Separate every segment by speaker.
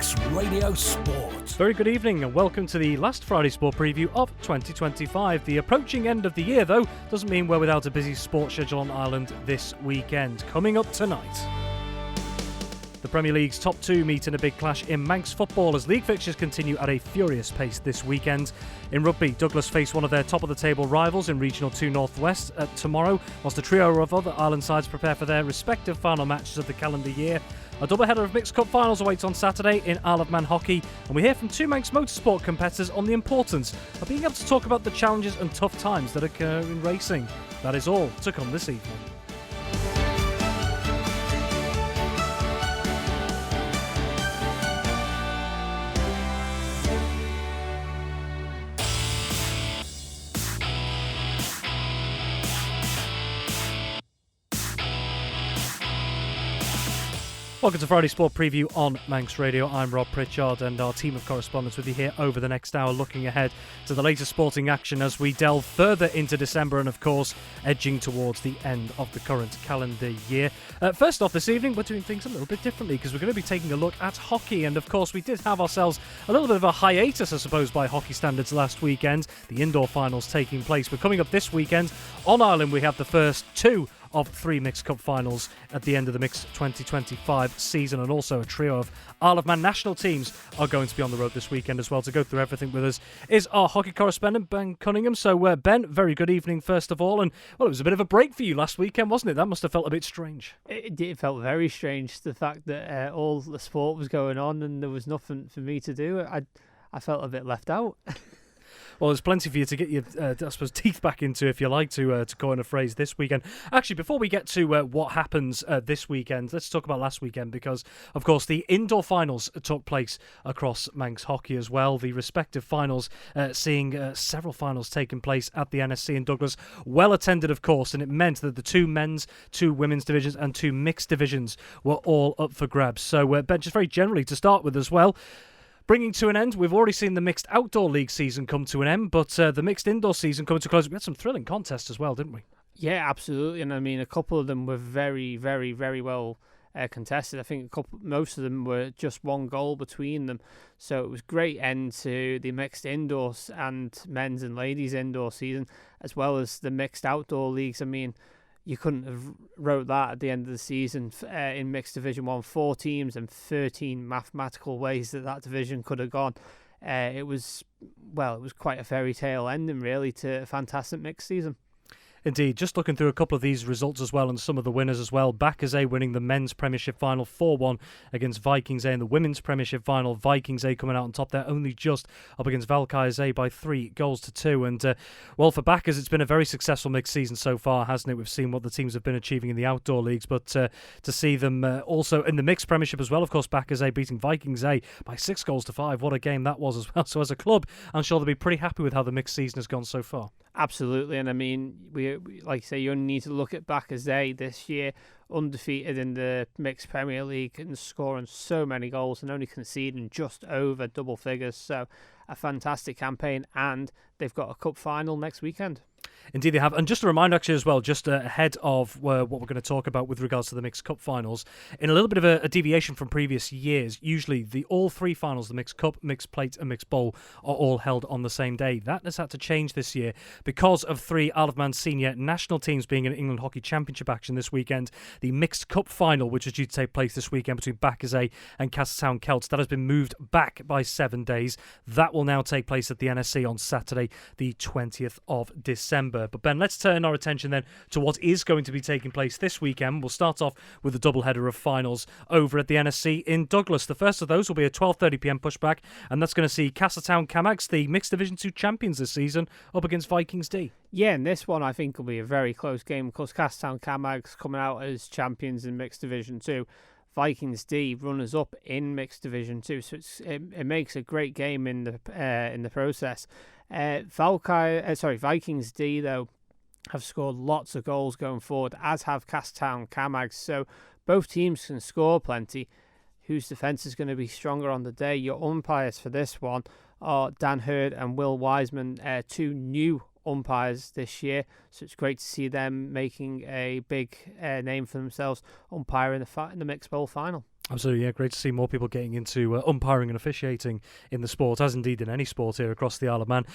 Speaker 1: Manx Radio Sport.
Speaker 2: Very good evening and welcome to the last Friday Sport preview of 2025. The approaching end of the year, though, doesn't mean we're without a busy sports schedule on Ireland this weekend. Coming up tonight, the Premier League's top two meet in a big clash in Manx football as league fixtures continue at a furious pace this weekend. In rugby, Douglas face one of their top-of-the-table rivals in Regional 2 North West tomorrow, whilst a trio of other Ireland sides prepare for their respective final matches of the calendar year. A double-header of mixed cup finals awaits on Saturday in Isle of Man hockey, and we hear from two Manx motorsport competitors on the importance of being able to talk about the challenges and tough times that occur in racing. That is all to come this evening. Welcome to Friday Sport Preview on Manx Radio. I'm Rob Pritchard and our team of correspondents with you here over the next hour, looking ahead to the latest sporting action as we delve further into December and, of course, edging towards the end of the current calendar year. First off, this evening, we're doing things a little bit differently because we're going to be taking a look at hockey. And, of course, we did have ourselves a little bit of a hiatus, I suppose, by hockey standards last weekend. The indoor finals taking place. But coming up this weekend, on Ireland, we have the first two of three Mixed Cup finals at the end of the Mixed 2025 season, and also a trio of Isle of Man national teams are going to be on the road this weekend as well. To go through everything with us is our hockey correspondent, Ben Cunningham. So, Ben, very good evening, first of all. And, well, it was a bit of a break for you last weekend, wasn't it? That must have felt a bit strange.
Speaker 3: It felt very strange, the fact that all the sport was going on and there was nothing for me to do. I felt a bit left out.
Speaker 2: Well, there's plenty for you to get your, I suppose, teeth back into, if you like, to coin a phrase this weekend. Actually, before we get to what happens this weekend, let's talk about last weekend because, of course, the indoor finals took place across Manx hockey as well. The respective finals seeing several finals taking place at the NSC in Douglas. Well attended, of course, and it meant that the two men's, two women's divisions and two mixed divisions were all up for grabs. So, Ben, just very generally to start with as well, bringing to an end, we've already seen the mixed outdoor league season come to an end, but the mixed indoor season coming to a close. We had some thrilling contests as well, didn't we?
Speaker 3: Yeah, absolutely. And I mean, a couple of them were very, very, very well contested. I think most of them were just one goal between them. So it was great end to the mixed indoors and men's and ladies indoor season, as well as the mixed outdoor leagues. I mean, you couldn't have wrote that at the end of the season in Mixed Division 1. 4 teams and 13 mathematical ways that division could have gone. It was quite a fairy tale ending, really, to a fantastic mixed season.
Speaker 2: Indeed, just looking through a couple of these results as well and some of the winners as well. Port-e-Chee winning the men's Premiership final 4-1 against Vikings A in the women's Premiership final. Vikings A coming out on top there, only just up against Valkyries A by 3-2. And, well, for Backers, it's been a very successful mixed season so far, hasn't it? We've seen what the teams have been achieving in the outdoor leagues, but to see them also in the mixed Premiership as well, of course, Backers A beating Vikings A by 6-5. What a game that was as well. So as a club, I'm sure they'll be pretty happy with how the mixed season has gone so far.
Speaker 3: Absolutely, and I mean, we like you say, you only need to look at Backers A this year, undefeated in the Mixed Premier League and scoring so many goals and only conceding just over double figures. So a fantastic campaign, and they've got a cup final next weekend.
Speaker 2: Indeed they have. And just a reminder actually as well, just ahead of what we're going to talk about with regards to the Mixed Cup finals, in a little bit of a deviation from previous years, usually all three finals, the Mixed Cup, Mixed Plate and Mixed Bowl, are all held on the same day. That has had to change this year because of 3 Isle of Man senior national teams being in England Hockey Championship action this weekend. The Mixed Cup final, which is due to take place this weekend between Port-e-Chee and Castletown Celts, that has been moved back by 7 days. That will now take place at the NSC on Saturday, the 20th of December. But Ben, let's turn our attention then to what is going to be taking place this weekend. We'll start off with the doubleheader of finals over at the NSC in Douglas. The first of those will be a 12:30pm pushback, and that's going to see Castletown Camags, the Mixed Division 2 champions this season, up against Vikings D.
Speaker 3: Yeah, and this one I think will be a very close game because Castletown Camags coming out as champions in Mixed Division 2. Vikings D runners up in Mixed Division 2, so it makes a great game in the process. Vikings D though have scored lots of goals going forward, as have Castletown Camags, so both teams can score plenty. Whose defence is going to be stronger on the day? Your umpires for this one are Dan Hurd and Will Wiseman, 2 new umpires this year, so it's great to see them making a big name for themselves umpiring in the Mixed Bowl final.
Speaker 2: Absolutely, yeah. Great to see more people getting into umpiring and officiating in the sport, as indeed in any sport here across the Isle of Man.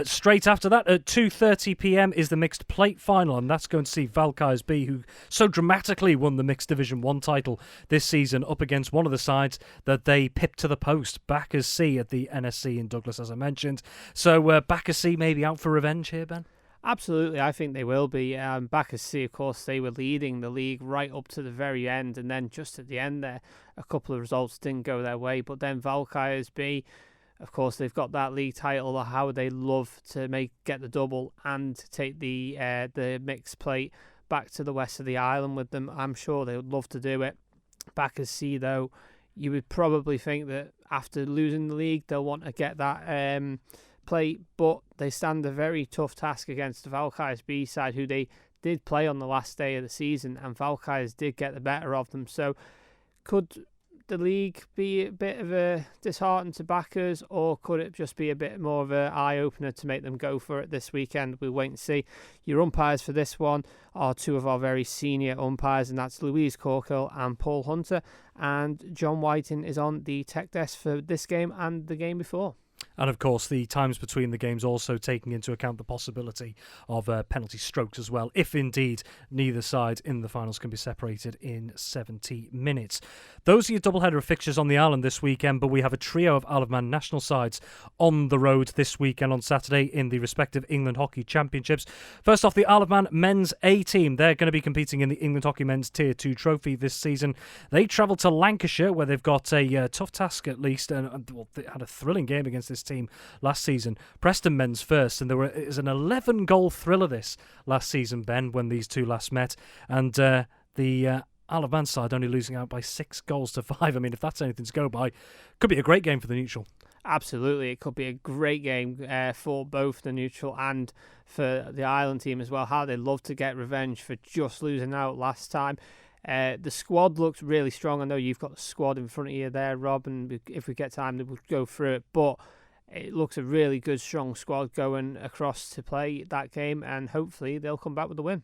Speaker 2: Straight after that, at 2:30 p.m. is the mixed plate final, and that's going to see Valkyries B, who so dramatically won the mixed Division 1 title this season, up against one of the sides that they pipped to the post, Backers C at the NSC in Douglas, as I mentioned. So Backers C may be out for revenge here, Ben?
Speaker 3: Absolutely, I think they will be. Backers C, of course, they were leading the league right up to the very end, and then just at the end there, a couple of results didn't go their way. But then Valkyries B, of course, they've got that league title. How they love to get the double and take the mixed plate back to the west of the island with them. I'm sure they would love to do it. Backers C, though, you would probably think that after losing the league, they'll want to get that plate, but they stand a very tough task against the Valkyries B side, who they did play on the last day of the season, and Valkyries did get the better of them. So could the league be a bit of a dishearten to backers, or could it just be a bit more of an eye-opener to make them go for it this weekend? We'll wait and see. Your umpires for this one are two of our very senior umpires, and that's Louise Corkill and Paul Hunter, and John Whiting is on the tech desk for this game and the game before.
Speaker 2: And of course, the times between the games also taking into account the possibility of penalty strokes as well, if indeed neither side in the finals can be separated in 70 minutes. Those are your doubleheader of fixtures on the island this weekend, but we have a trio of Isle of Man national sides on the road this weekend on Saturday in the respective England Hockey Championships. First off, the Isle of Man men's A team. They're going to be competing in the England Hockey Men's Tier 2 trophy this season. They travel to Lancashire, where they've got a tough task at least, and they had a thrilling game against this team last season. Preston men's first, and it was an 11-goal thriller this last season, Ben, when these two last met, and the Isle of Man side only losing out by 6-5. I mean, if that's anything to go by, could be a great game for the neutral.
Speaker 3: Absolutely, it could be a great game for both the neutral and for the Island team as well. How they love to get revenge for just losing out last time. The squad looks really strong. I know you've got the squad in front of you there, Rob, and if we get time, we'll go through it. But it looks a really good, strong squad going across to play that game, and hopefully they'll come back with the win.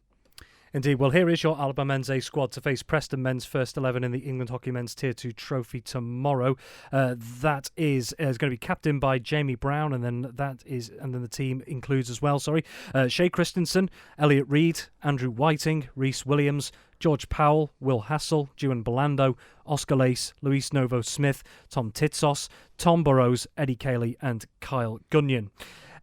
Speaker 2: Indeed. Well, here is your Alabama Men's A squad to face Preston Men's first 11 in the England Hockey Men's Tier 2 trophy tomorrow. That is going to be captained by Jamie Brown, and then the team includes as well, Shea Christensen, Elliot Reid, Andrew Whiting, Rhys Williams, George Powell, Will Hassel, Juan Belando, Oscar Lace, Luis Novo-Smith, Tom Titsos, Tom Burrows, Eddie Cayley and Kyle Gunyon.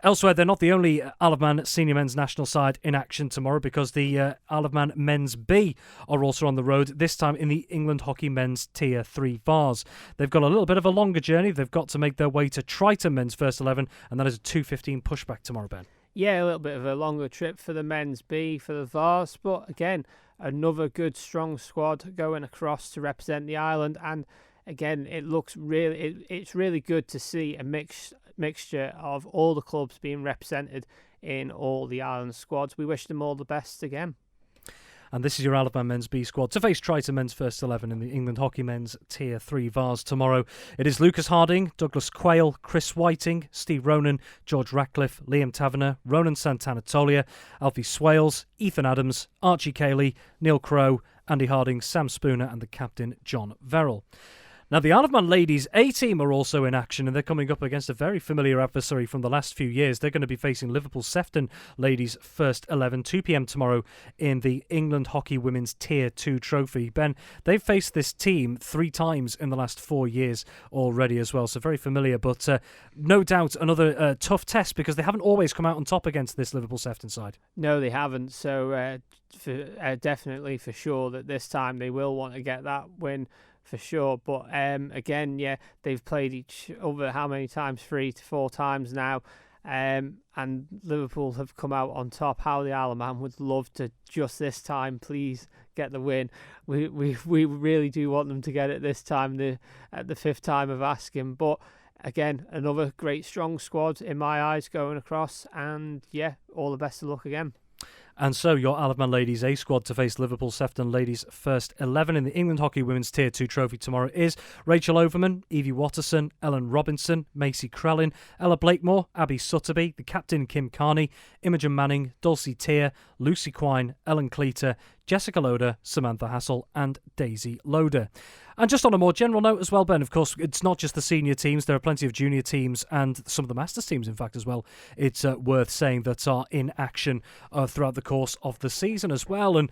Speaker 2: Elsewhere, they're not the only Isle of Man senior men's national side in action tomorrow, because the Isle of Man men's B are also on the road, this time in the England Hockey Men's Tier 3 Vars. They've got a little bit of a longer journey. They've got to make their way to Triton men's first 11, and that is a 2:15 pushback tomorrow, Ben.
Speaker 3: Yeah, a little bit of a longer trip for the men's B for the Vars, but again, another good, strong squad going across to represent the island. And again, it's really good to see a mixture of all the clubs being represented in all the island squads. We wish them all the best again.
Speaker 2: And this is your Isle of Man Men's B squad to face Triton Men's first 11 in the England Hockey Men's Tier 3 Vars tomorrow. It is Lucas Harding, Douglas Quayle, Chris Whiting, Steve Ronan, George Ratcliffe, Liam Taverner, Ronan Santana-Tolia, Alfie Swales, Ethan Adams, Archie Cayley, Neil Crowe, Andy Harding, Sam Spooner and the captain John Verrill. Now, the Isle of Man ladies A team are also in action, and they're coming up against a very familiar adversary from the last few years. They're going to be facing Liverpool Sefton ladies first 11, 2 p.m. tomorrow in the England Hockey Women's Tier 2 trophy. Ben, they've faced this team 3 times in the last 4 years already as well, so very familiar, but no doubt another tough test, because they haven't always come out on top against this Liverpool Sefton side.
Speaker 3: No, they haven't, so definitely for sure that this time they will want to get that win for sure. But again, yeah, they've played each other how many times? 3 to 4 times now, and Liverpool have come out on top. How the Isle of Man would love to just this time please get the win. We really do want them to get it this time, at the 5th time of asking. But again, another great strong squad in my eyes going across, and yeah, all the best of luck again.
Speaker 2: And so your Isle of Man ladies A squad to face Liverpool Sefton ladies first 11 in the England Hockey Women's Tier 2 trophy tomorrow is Rachel Overman, Evie Watterson, Ellen Robinson, Macy Krellin, Ella Blakemore, Abby Sutterby, the captain Kim Carney, Imogen Manning, Dulcie Tier, Lucy Quine, Ellen Cleater, Jessica Loader, Samantha Hassel and Daisy Loader. And just on a more general note as well, Ben, of course, it's not just the senior teams. There are plenty of junior teams and some of the Masters teams, in fact, as well. It's worth saying that are in action throughout the course of the season as well. And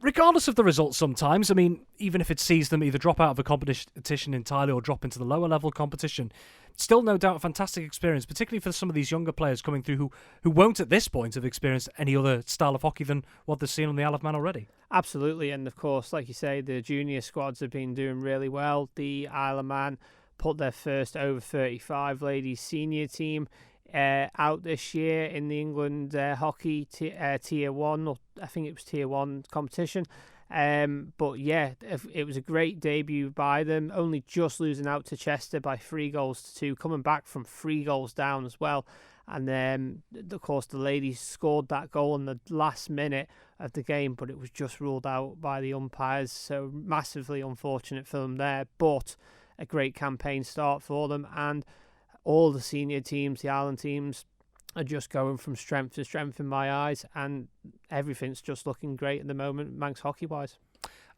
Speaker 2: regardless of the results sometimes, I mean, even if it sees them either drop out of a competition entirely or drop into the lower level competition, still no doubt a fantastic experience, particularly for some of these younger players coming through who won't at this point have experienced any other style of hockey than what they've seen on the Isle of Man already.
Speaker 3: Absolutely, and of course, like you say, the junior squads have been doing really well. The Isle of Man put their first over 35 ladies senior team out this year in the England hockey tier 1, or I think it was tier 1 competition. But yeah, it was a great debut by them, only just losing out to Chester by 3-2, coming back from 3 goals down as well. And then, of course, the ladies scored that goal in the last minute of the game, but it was just ruled out by the umpires. So massively unfortunate for them there, but a great campaign start for them. And all the senior teams, the Ireland teams, are just going from strength to strength in my eyes, and everything's just looking great at the moment, Manx hockey-wise.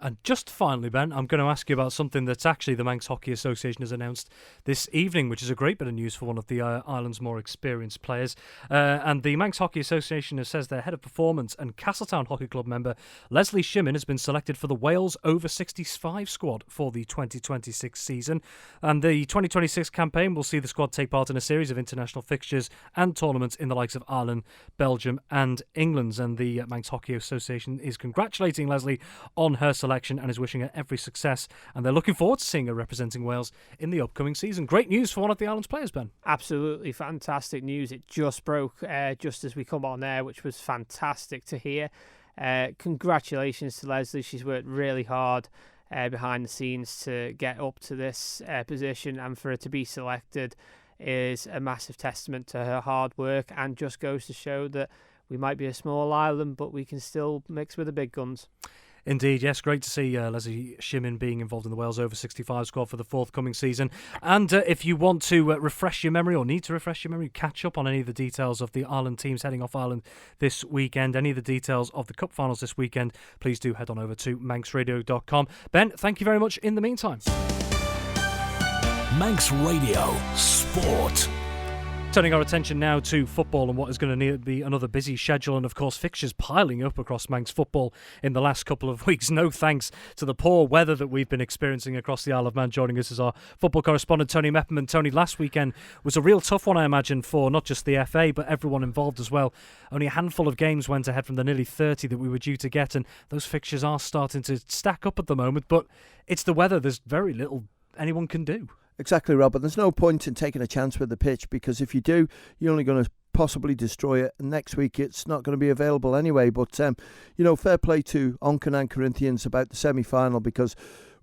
Speaker 2: And just finally, Ben, I'm going to ask you about something that's actually the Manx Hockey Association has announced this evening, which is a great bit of news for one of the island's more experienced players. And the Manx Hockey Association says their head of performance and Castletown Hockey Club member Leslie Shimmin has been selected for the Wales over 65 squad for the 2026 season. And the 2026 campaign will see the squad take part in a series of international fixtures and tournaments in the likes of Ireland, Belgium and England. And the Manx Hockey Association is congratulating Leslie on her selection and is wishing her every success, and they're looking forward to seeing her representing Wales in the upcoming season. Great news for one of the island's players, Ben.
Speaker 3: Absolutely fantastic news. It just broke just as we come on air, which was fantastic to hear. Congratulations to Leslie. She's worked really hard behind the scenes to get up to this position, and for her to be selected is a massive testament to her hard work, and just goes to show that we might be a small island, but we can still mix with the big guns.
Speaker 2: Indeed, yes, great to see Leslie Shimmin being involved in the Wales over 65 squad for the forthcoming season. And if you want to refresh your memory, or need to refresh your memory, catch up on any of the details of the Ireland teams heading off Ireland this weekend, any of the details of the Cup finals this weekend, please do head on over to manxradio.com. Ben, thank you very much in the meantime.
Speaker 1: Manx Radio Sport.
Speaker 2: Turning our attention now to football and what is going to be another busy schedule, and of course fixtures piling up across Manx football in the last couple of weeks. No thanks to the poor weather that we've been experiencing across the Isle of Man. Joining us is our football correspondent Tony Mepham. And Tony, last weekend was a real tough one, I imagine, for not just the FA but everyone involved as well. Only a handful of games went ahead from the nearly 30 that we were due to get, and those fixtures are starting to stack up at the moment. But it's the weather. There's very little anyone can do.
Speaker 4: Exactly, Robert. There's no point in taking a chance with the pitch, because if you do, you're only going to possibly destroy it. And next week, it's not going to be available anyway. But, fair play to Onken and Corinthians about the semi-final, because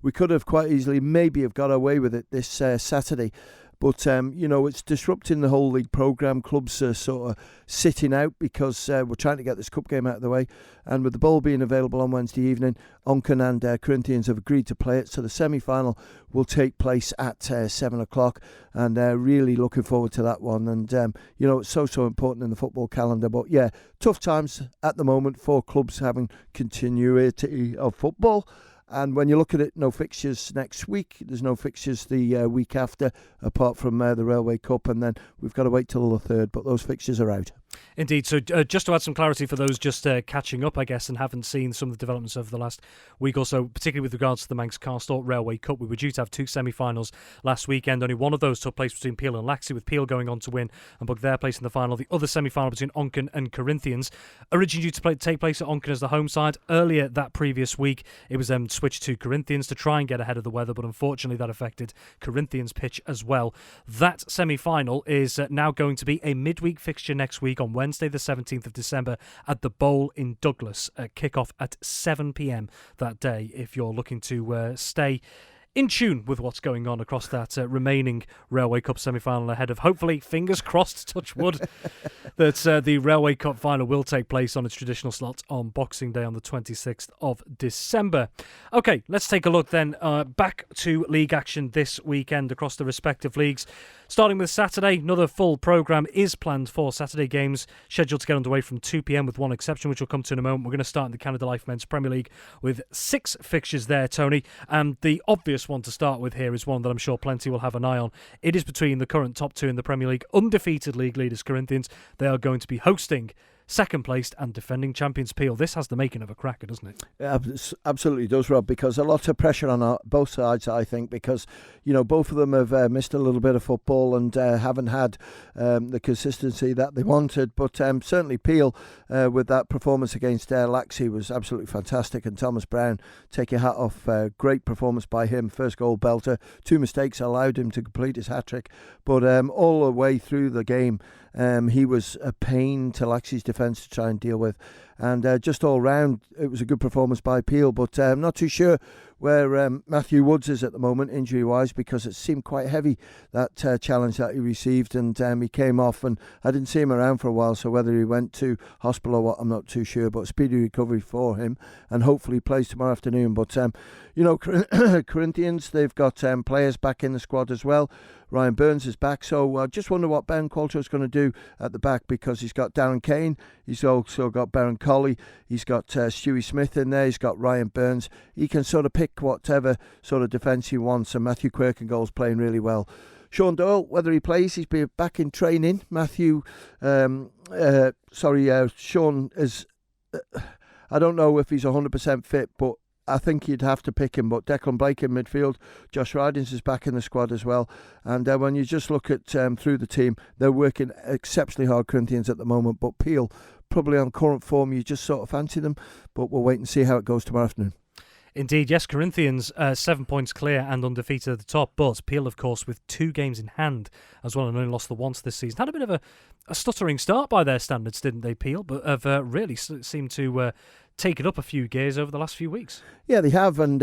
Speaker 4: we could have quite easily maybe have got away with it this Saturday. But, it's disrupting the whole league programme. Clubs are sort of sitting out because we're trying to get this cup game out of the way. And with the bowl being available on Wednesday evening, Onken and Corinthians have agreed to play it. So the semi-final will take place at 7 o'clock. And really looking forward to that one. And, it's so important in the football calendar. But, yeah, tough times at the moment for clubs having continuity of football. And when you look at it, no fixtures next week. There's no fixtures the week after, apart from the Railway Cup, and then we've got to wait till the 3rd, but those fixtures are out.
Speaker 2: Indeed. So just to add some clarity for those just catching up, I guess, and haven't seen some of the developments over the last week or so, particularly with regards to the Manx Carstalk Railway Cup. We were due to have 2 semi-finals last weekend. Only one of those took place between Peel and Laxey, with Peel going on to win and book their place in the final. The other semi-final between Onken and Corinthians, originally due to take place at Onken as the home side. Earlier that previous week, it was switched to Corinthians to try and get ahead of the weather, but unfortunately that affected Corinthians' pitch as well. That semi-final is now going to be a midweek fixture next week on Wednesday the 17th of December at the Bowl in Douglas. Kick-off at 7 p.m. that day if you're looking to stay in tune with what's going on across that remaining Railway Cup semi-final ahead of, hopefully, fingers crossed, touch wood, that the Railway Cup final will take place on its traditional slot on Boxing Day on the 26th of December. OK, let's take a look then back to league action this weekend across the respective leagues. Starting with Saturday, another full programme is planned for Saturday games, scheduled to get underway from 2 p.m. with one exception, which we'll come to in a moment. We're going to start in the Canada Life Men's Premier League with 6 fixtures there, Tony. And the obvious one to start with here is one that I'm sure plenty will have an eye on. It is between the current top 2 in the Premier League, undefeated league leaders Corinthians. They are going to be hosting second placed and defending champions Peel. This has the making of a cracker, doesn't it?
Speaker 4: It absolutely does, Rob, because a lot of pressure on both sides, I think, because, both of them have missed a little bit of football and haven't had the consistency that they wanted. But certainly Peel, with that performance against Laxey, was absolutely fantastic. And Thomas Brown, take your hat off, great performance by him. First goal belter, 2 mistakes allowed him to complete his hat-trick. But all the way through the game, he was a pain to Laxey's defence to try and deal with. And just all round, it was a good performance by Peel. But I'm not too sure where Matthew Woods is at the moment, injury-wise, because it seemed quite heavy, that challenge that he received. And he came off, and I didn't see him around for a while. So whether he went to hospital or what, I'm not too sure. But speedy recovery for him, and hopefully he plays tomorrow afternoon. But, Corinthians, they've got players back in the squad as well. Ryan Burns is back, so I just wonder what Ben Qualter is going to do at the back, because he's got Darren Kane, he's also got Baron Colley, he's got Stewie Smith in there, he's got Ryan Burns. He can sort of pick whatever sort of defence he wants, and Matthew Quirkengold's playing really well. Sean Doyle, whether he plays, he's been back in training. Sean is, I don't know if he's 100% fit, but I think you'd have to pick him. But Declan Blake in midfield, Josh Ridings is back in the squad as well. And when you just look at through the team, they're working exceptionally hard, Corinthians, at the moment. But Peel, probably on current form, you just sort of fancy them. But we'll wait and see how it goes tomorrow afternoon.
Speaker 2: Indeed, yes, Corinthians 7 points clear and undefeated at the top, but Peel, of course, with 2 games in hand as well, and only lost the once this season. Had a bit of a stuttering start by their standards, didn't they, Peel? But have really seemed to take it up a few gears over the last few weeks. Yeah, they have, and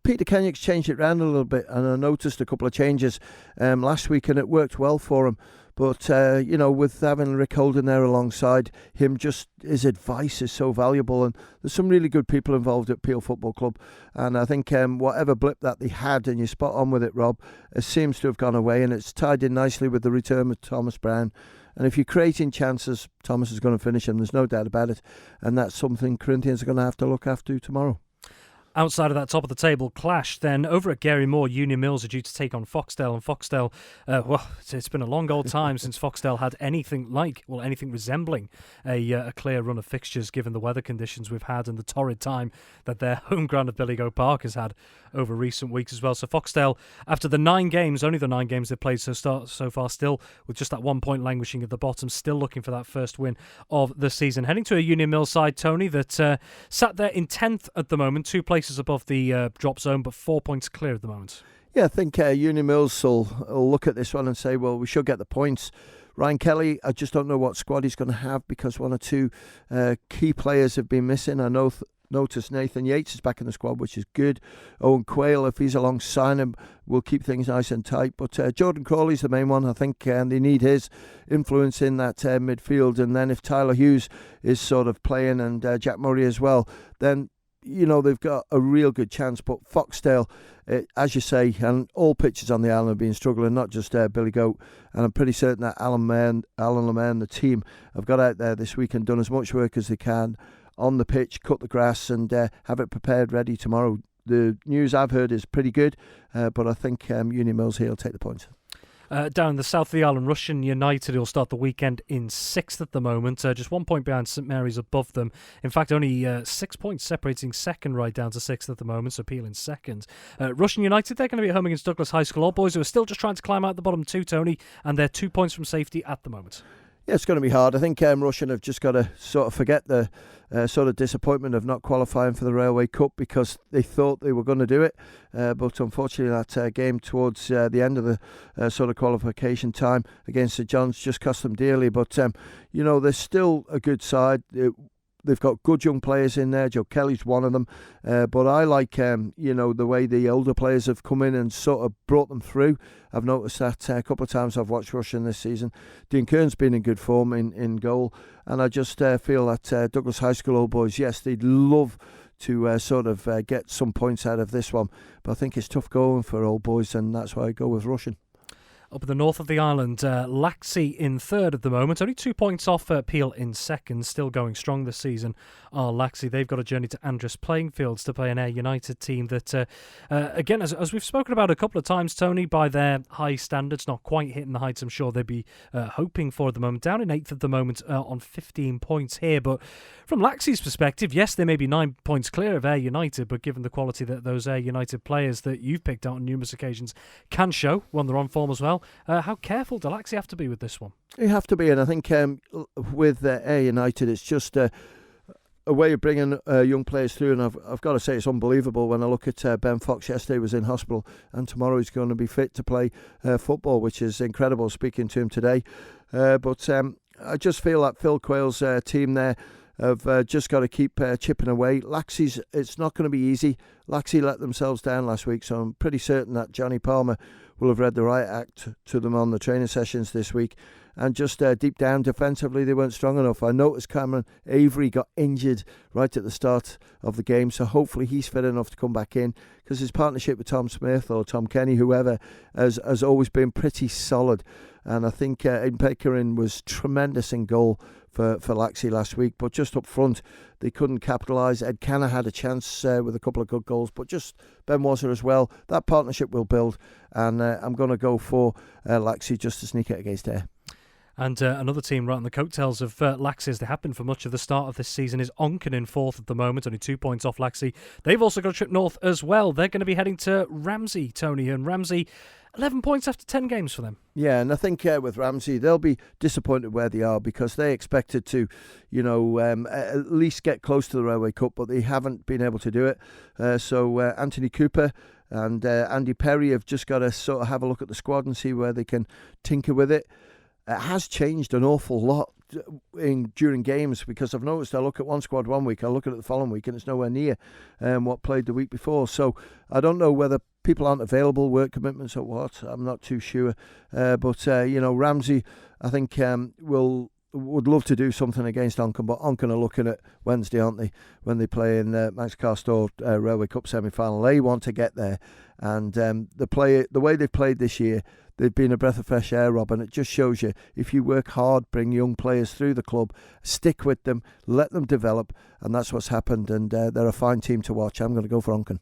Speaker 2: Peter Kenyak's changed it around a little bit, and I noticed a couple of changes last week, and it worked well for him. But, with having Rick Holden there alongside him, just his advice is so valuable. And there's some really good people involved at Peel Football Club. And I think whatever blip that they had, and you're spot on with it, Rob, it seems to have gone away. And it's tied in nicely with the return of Thomas Brown. And if you're creating chances, Thomas is going to finish them. There's no doubt about it. And that's something Corinthians are going to have to look after tomorrow. Outside of that top of the table clash, then over at Gary Moore, Union Mills are due to take on Foxdale. And Foxdale, it's been a long old time since Foxdale had anything resembling a clear run of fixtures, given the weather conditions we've had and the torrid time that their home ground of Billygoat Park has had over recent weeks as well. So Foxdale, after the 9 games, only the 9 games they've played so far, still with just that 1 point languishing at the bottom, still looking for that first win of the season. Heading to a Union Mills side, Tony, that sat there in 10th at the moment, 2 places above the drop zone, but 4 points clear at the moment.
Speaker 4: Yeah, I think Union Mills will look at this one and say, well, we should get the points. Ryan Kelly, I just don't know what squad he's going to have, because 1 or 2 key players have been missing. I noticed Nathan Yates is back in the squad, which is good. Owen Quayle, if he's alongside him, will keep things nice and tight. But Jordan Crawley's the main one. I think they need his influence in that midfield. And then if Tyler Hughes is sort of playing, and Jack Murray as well, then they've got a real good chance. But Foxdale, as you say, and all pitchers on the island have been struggling, not just Billy Goat. And I'm pretty certain that Alan Lemaire, the team, have got out there this week and done as much work as they can on the pitch, cut the grass, and have it prepared ready tomorrow. The news I've heard is pretty good, but I think Union Mills here will take the points.
Speaker 2: Down in the south of the island, Russian United will start the weekend in 6th at the moment, just 1 point behind St Mary's above them. In fact, only 6 points separating second right down to 6th at the moment, so Peel in second. Russian United, they're going to be at home against Douglas High School. All boys who are still just trying to climb out the bottom 2, Tony, and they're 2 points from safety at the moment.
Speaker 4: Yeah, it's going to be hard. I think Russian have just got to sort of forget the sort of disappointment of not qualifying for the Railway Cup, because they thought they were going to do it. But unfortunately, that game towards the end of the sort of qualification time against St John's just cost them dearly. But, they're still a good side. They've got good young players in there. Joe Kelly's one of them. But I like, the way the older players have come in and sort of brought them through. I've noticed that a couple of times I've watched Russian this season. Dean Kern's been in good form in goal. And I just feel that Douglas High School old boys, yes, they'd love to get some points out of this one. But I think it's tough going for old boys, and that's why I go with Russian.
Speaker 2: Up in the north of the island, Laxey in third at the moment, only 2 points off Peel in second, still going strong this season are Laxey. They've got a journey to Andrus playing fields to play an Ayr United team that, again, as we've spoken about a couple of times, Tony, by their high standards, not quite hitting the heights I'm sure they'd be hoping for at the moment. Down in 8th at the moment on 15 points here, but from Laxey's perspective, yes, they may be 9 points clear of Ayr United, but given the quality that those Ayr United players that you've picked out on numerous occasions can show when they're on form as well, how careful do Laxey have to be with this one?
Speaker 4: You have to be, and I think with Ayr United, it's just a way of bringing young players through, and I've got to say it's unbelievable when I look at Ben Fox. Yesterday was in hospital, and tomorrow he's going to be fit to play football, which is incredible, speaking to him today. But I just feel that Phil Quayle's team there have just got to keep chipping away. Laxey's, it's not going to be easy. Laxey let themselves down last week, so I'm pretty certain that Johnny Palmer will have read the right act to them on the training sessions this week. And just deep down defensively, they weren't strong enough. I noticed Cameron Avery got injured right at the start of the game, so hopefully he's fit enough to come back in, because his partnership with Tom Smith or Tom Kenny, whoever, has always been pretty solid. And I think Peckering was tremendous in goal for Laxey last week, but just up front they couldn't capitalise. Ed Canna had a chance with a couple of good goals, but just Ben Wazzer as well. That partnership will build, and I'm going to go for Laxey just to sneak it against Ayr.
Speaker 2: And another team right on the coattails of Laxey, as they have been for much of the start of this season, is Onken in fourth at the moment, only 2 points off Laxey. They've also got a trip north as well. They're going to be heading to Ramsey, Tony, and Ramsey, 11 points after 10 games for them.
Speaker 4: Yeah, and I think with Ramsey, they'll be disappointed where they are, because they expected to, at least get close to the Railway Cup, but they haven't been able to do it. So Anthony Cooper and Andy Perry have just got to sort of have a look at the squad and see where they can tinker with it. It has changed an awful lot during games, because I've noticed I look at one squad one week, I look at it the following week, and it's nowhere near what played the week before. So I don't know whether people aren't available, work commitments or what. I'm not too sure. But Ramsey, I think would love to do something against Onken, but Onken are looking at Wednesday, aren't they, when they play in Manx Carstore Railway Cup semi-final. They want to get there, and the way they've played this year, they've been a breath of fresh air, Rob, and it just shows you, if you work hard, bring young players through the club, stick with them, let them develop, and that's what's happened, and they're a fine team to watch. I'm going to go for Onken.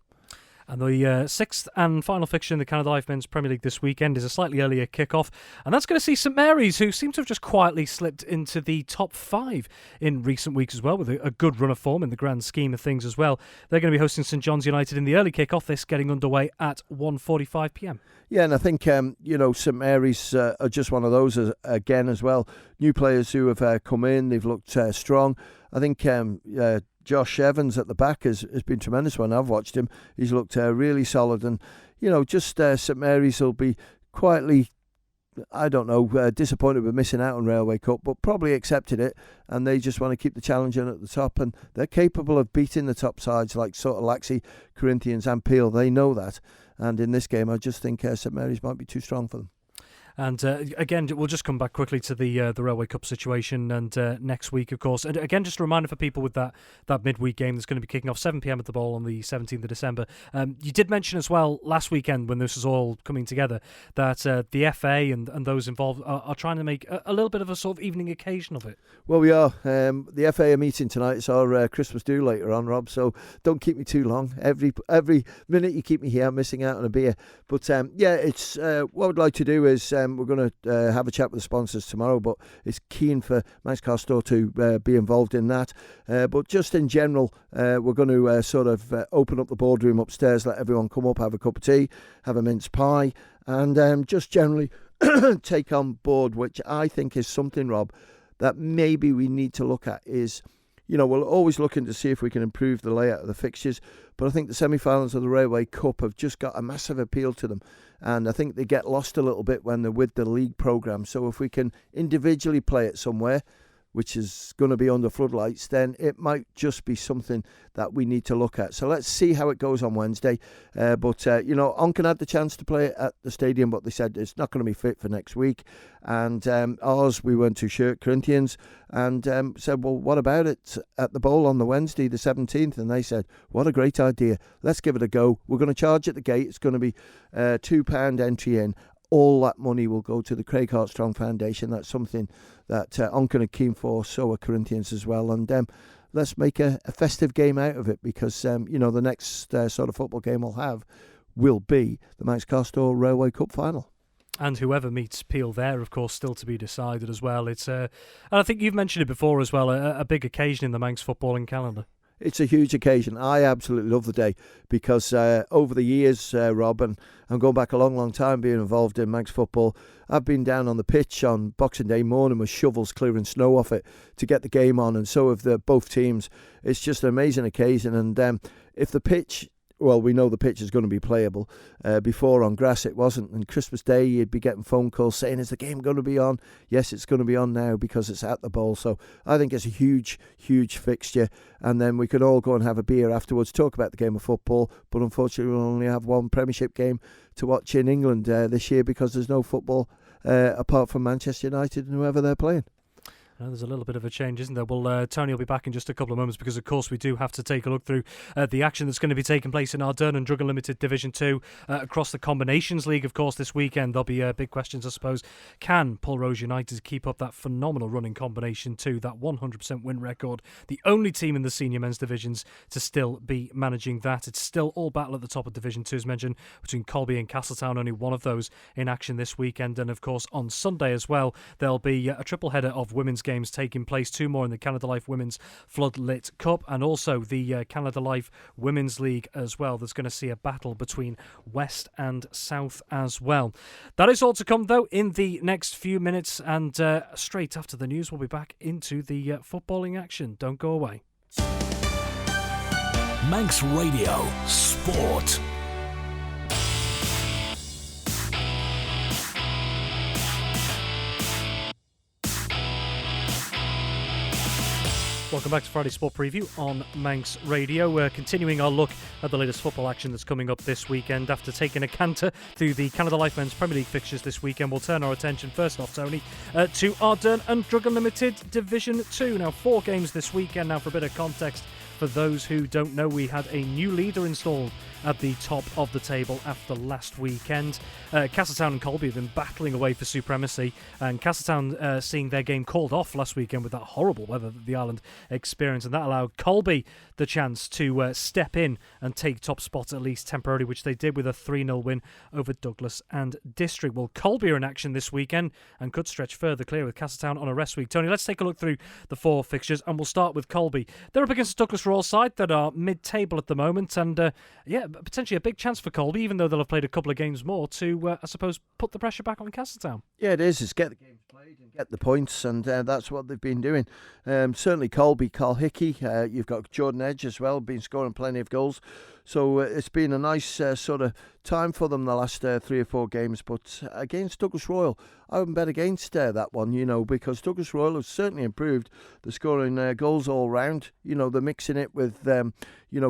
Speaker 2: And the sixth and final fixture in the Canada Life Men's Premier League this weekend is a slightly earlier kick-off, and that's going to see St Mary's, who seem to have just quietly slipped into the top 5 in recent weeks as well, with a good run of form in the grand scheme of things as well. They're going to be hosting St John's United in the early kick-off, this getting underway at 1:45pm.
Speaker 4: Yeah, and I think, St Mary's are just one of those again as well. New players who have come in, they've looked strong. I think Josh Evans at the back has been tremendous when I've watched him. He's looked really solid, and St Mary's will be quietly, disappointed with missing out on Railway Cup, but probably accepted it, and they just want to keep the challenge in at the top, and they're capable of beating the top sides like sort of Laxey, Corinthians and Peel. They know that, and in this game I just think St Mary's might be too strong for them.
Speaker 2: And again, we'll just come back quickly to the Railway Cup situation and next week, of course. And again, just a reminder for people with that midweek game that's going to be kicking off 7pm at the Bowl on the 17th of December. You did mention as well last weekend, when this was all coming together, that the FA and those involved are trying to make a little bit of a sort of evening occasion of it. Well,
Speaker 4: we are. The FA are meeting tonight. It's our Christmas do later on, Rob, so don't keep me too long. Every minute you keep me here, I'm missing out on a beer. But it's what I'd like to do is we're going to have a chat with the sponsors tomorrow, but it's keen for Manx Carstore to be involved in that. But just in general, we're going to open up the boardroom upstairs, let everyone come up, have a cup of tea, have a mince pie, and just generally take on board, which I think is something, Rob, that maybe we need to look at is, we're always looking to see if we can improve the layout of the fixtures, but I think the semi-finals of the Railway Cup have just got a massive appeal to them, and I think they get lost a little bit when they're with the league programme. So if we can individually play it somewhere, which is going to be under floodlights, then it might just be something that we need to look at. So let's see how it goes on Wednesday. Onken had the chance to play it at the stadium, but they said it's not going to be fit for next week. And ours, we weren't too sure, Corinthians, and said, well, what about it at the Bowl on the Wednesday, the 17th? And they said, what a great idea. Let's give it a go. We're going to charge at the gate. It's going to be £2 entry in. all that money will go to the Craig Hartstrong Foundation. That's something that Onken are keen for, so are Corinthians as well. And let's make a festive game out of it, because the next sort of football game we'll have will be the Manx Castor Railway Cup final.
Speaker 2: And whoever meets Peel there, of course, still to be decided as well. It's and I think you've mentioned it before as well, a big occasion in the Manx footballing calendar.
Speaker 4: It's a huge occasion. I absolutely love the day, because over the years, Rob, and I'm going back a long, long time being involved in Manx football, I've been down on the pitch on Boxing Day morning with shovels clearing snow off it to get the game on, and so have both teams. It's just an amazing occasion, and if the pitch... Well, we know the pitch is going to be playable. Before on grass it wasn't. And Christmas Day you'd be getting phone calls saying, is the game going to be on? Yes, it's going to be on now because it's at the Bowl. So I think it's a huge, huge fixture. And then we could all go and have a beer afterwards, talk about the game of football. But unfortunately we'll only have one Premiership game to watch in England this year, because there's no football apart from Manchester United and whoever they're playing.
Speaker 2: There's a little bit of a change, isn't there? Well, Tony will be back in just a couple of moments, because, of course, we do have to take a look through the action that's going to be taking place in Ardern and Drug Unlimited Division 2 across the Combinations League, of course, this weekend. There'll be big questions, I suppose. Can Pulrose United keep up that phenomenal run in Combination 2, that 100% win record? The only team in the senior men's divisions to still be managing that. It's still all battle at the top of Division 2, as mentioned, between Colby and Castletown, only one of those in action this weekend. And, of course, on Sunday as well, there'll be a triple header of women's games taking place, two more in the Canada Life Women's Floodlit Cup, and also the Canada Life Women's League as well. There's going to see a battle between West and South as well. That is all to come, though, in the next few minutes, and straight after the news, we'll be back into the footballing action. Don't go away.
Speaker 1: Manx Radio Sport.
Speaker 2: Welcome back to Friday Sport Preview on Manx Radio. We're continuing our look at the latest football action that's coming up this weekend. After taking a canter through the Canada Life Men's Premier League fixtures this weekend, we'll turn our attention first off, Tony, to Ardern and Drug Unlimited Division 2. Now, 4 games this weekend. Now, for a bit of context, for those who don't know, we had a new leader installed at the top of the table after last weekend. Castletown and Colby have been battling away for supremacy, and Castletown seeing their game called off last weekend with that horrible weather that the island experienced, and that allowed Colby the chance to step in and take top spot at least temporarily, which they did with a 3-0 win over Douglas and District. Well, Colby are in action this weekend and could stretch further clear with Castletown on a rest week. Tony, let's take a look through the 4 fixtures, and we'll start with Colby. They're up against Douglas Royal side that are mid-table at the moment, and potentially a big chance for Colby, even though they'll have played a couple of games more, to, I suppose, put the pressure back on Castletown.
Speaker 4: Yeah, it is. It's get the games played and get the points, and that's what they've been doing. Certainly Colby, Carl Hickey, you've got Jordan Edge as well, been scoring plenty of goals. So it's been a nice sort of time for them the last 3 or 4 games. But against Douglas Royal, I wouldn't bet against that one, because Douglas Royal has certainly improved. They're scoring goals all round. They're mixing it with,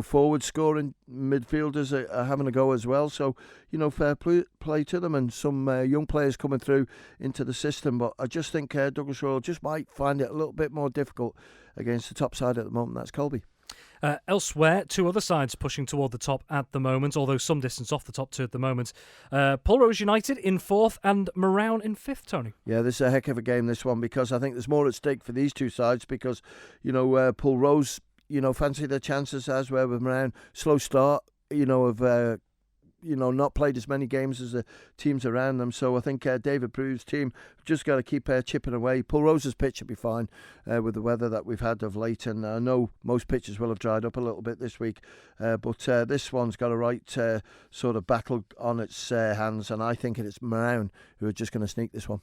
Speaker 4: forward scoring. Midfielders are having a go as well. So, fair play to them, and some young players coming through into the system. But I just think Douglas Royal just might find it a little bit more difficult against the top side at the moment. That's Colby.
Speaker 2: Elsewhere, 2 other sides pushing toward the top at the moment, although some distance off the top 2 at the moment. Pulrose United in 4th and Marown in 5th, Tony.
Speaker 4: Yeah, this is a heck of a game, this one, because I think there's more at stake for these 2 sides, because, Pulrose, fancy their chances, as well with Marown. Slow start, of not played as many games as the teams around them. So I think David Prue's team just got to keep chipping away. Pulrose's pitch will be fine with the weather that we've had of late, and I know most pitches will have dried up a little bit this week, but this one's got a right sort of battle on its hands, and I think it's Marown who are just going to sneak this one.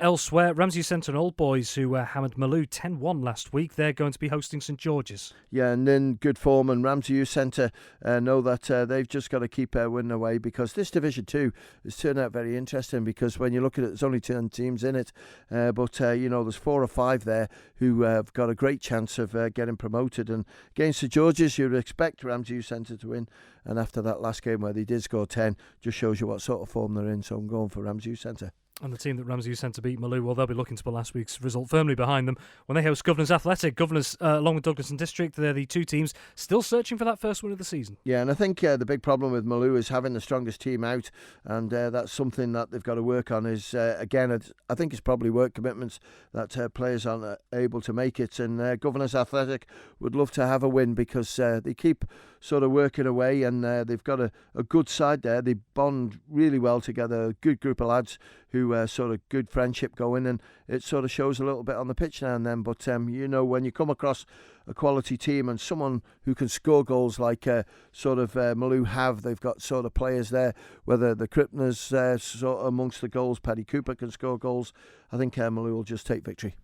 Speaker 2: Elsewhere, Ramsey Centre and Old Boys, who hammered Maloo 10-1 last week, they're going to be hosting St George's.
Speaker 4: Yeah, and in good form, and Ramsey Youth Centre know that they've just got to keep winning away, because this Division 2 has turned out very interesting, because when you look at it, there's only 10 teams in it, but there's 4 or 5 there who have got a great chance of getting promoted, and against St George's you'd expect Ramsey Youth Centre to win, and after that last game where they did score 10, just shows you what sort of form they're in, so I'm going for Ramsey Youth Centre.
Speaker 2: And the team that Ramsey sent to beat Maloo, well, they'll be looking to put last week's result firmly behind them when they host Governors Athletic. Governors, along with Douglas and District, they're the two teams still searching for that first win of the season.
Speaker 4: Yeah, and I think the big problem with Maloo is having the strongest team out, and that's something that they've got to work on. Is again, I think it's probably work commitments that players aren't able to make it. And Governors Athletic would love to have a win because they keep sort of working away, and they've got a good side there. They bond really well together, a good group of lads who sort of good friendship going, and it sort of shows a little bit on the pitch now and then. But when you come across a quality team and someone who can score goals like Maloo have, they've got sort of players there, whether the Crippners sort of amongst the goals, Paddy Cooper can score goals. I think Maloo will just take victory.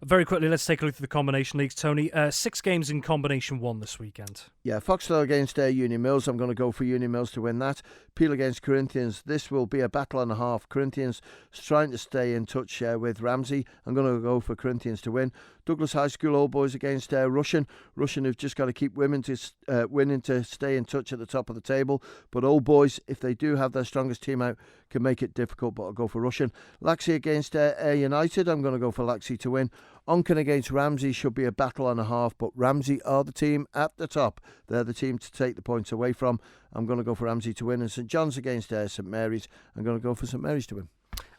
Speaker 2: Very quickly, let's take a look at the combination leagues, Tony. 6 games in combination 1 this weekend.
Speaker 4: Yeah, Foxtel against Union Mills. I'm going to go for Union Mills to win that. Peel against Corinthians. This will be a battle and a half. Corinthians trying to stay in touch with Ramsey. I'm going to go for Corinthians to win. Douglas High School Old Boys against Russian. Russian have just got to keep winning to stay in touch at the top of the table. But Old Boys, if they do have their strongest team out, can make it difficult, but I'll go for Russian. Laxey against Ayr United. I'm going to go for Laxey to win. Onken against Ramsey should be a battle and a half, but Ramsey are the team at the top. They're the team to take the points away from. I'm going to go for Ramsey to win. And St John's against St Mary's. I'm going to go for St Mary's to win.